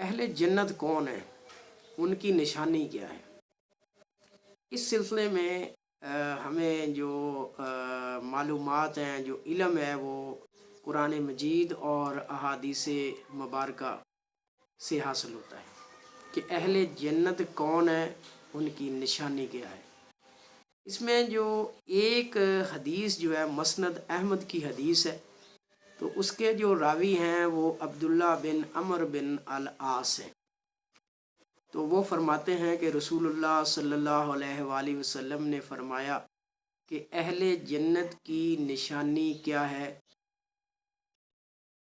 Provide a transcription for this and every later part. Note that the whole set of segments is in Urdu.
اہل جنت کون ہے، ان کی نشانی کیا ہے؟ اس سلسلے میں ہمیں جو معلومات ہیں، جو علم ہے، وہ قرآن مجید اور احادیث مبارکہ سے حاصل ہوتا ہے کہ اہل جنت کون ہے، ان کی نشانی کیا ہے۔ اس میں جو ایک حدیث جو ہے مسند احمد کی حدیث ہے، تو اس کے جو راوی ہیں وہ عبداللہ بن عمر بن العاص ہیں۔ تو وہ فرماتے ہیں کہ رسول اللہ صلی اللہ علیہ وآلہ وسلم نے فرمایا کہ اہل جنت کی نشانی کیا ہے؟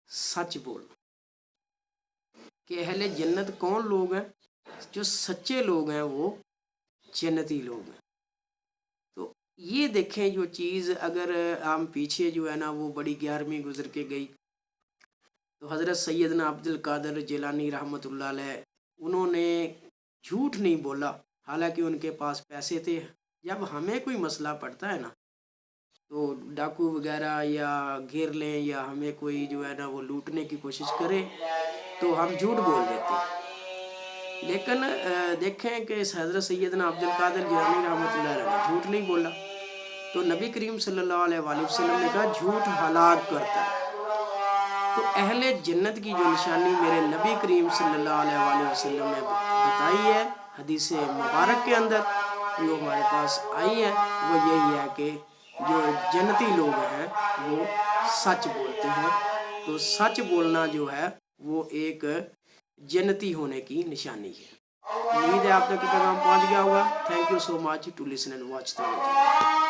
سچ بول۔ کہ اہل جنت کون لوگ ہیں؟ جو سچے لوگ ہیں وہ جنتی لوگ ہیں۔ تو یہ دیکھیں جو چیز اگر ہم پیچھے جو ہے نا وہ بڑی 11ویں گزر کے گئی، تو حضرت سیدنا عبد القادر جیلانی رحمۃ اللہ علیہ انہوں نے جھوٹ نہیں بولا، حالانکہ ان کے پاس پیسے تھے۔ جب ہمیں کوئی مسئلہ پڑتا ہے نا تو ڈاکو وغیرہ یا گھیر لیں یا ہمیں کوئی جو ہے نا وہ لوٹنے کی کوشش کرے تو ہم جھوٹ بول دیتے ہیں، لیکن دیکھیں کہ حضرت سیدنا عبد القادر جیلانی رحمۃ اللہ علیہ نے جھوٹ نہیں بولا، تو نبی کریم صلی اللہ علیہ وآلہ وسلم نے کہا جھوٹ ہلاک کرتا ہے۔ تو اہل جنت کی جو نشانی میرے نبی کریم صلی اللہ علیہ وآلہ وسلم نے بتائی ہے حدیث مبارک کے اندر، جو ہمارے پاس آئی ہے، وہ یہی ہے کہ جو جنتی لوگ ہیں وہ سچ بولتے ہیں۔ تو سچ بولنا جو ہے وہ ایک جنتی ہونے کی نشانی ہے۔ امید ہے آپ تک یہ پیغام پہنچ گیا ہوگا۔ Thank you so much to listen and watch the video.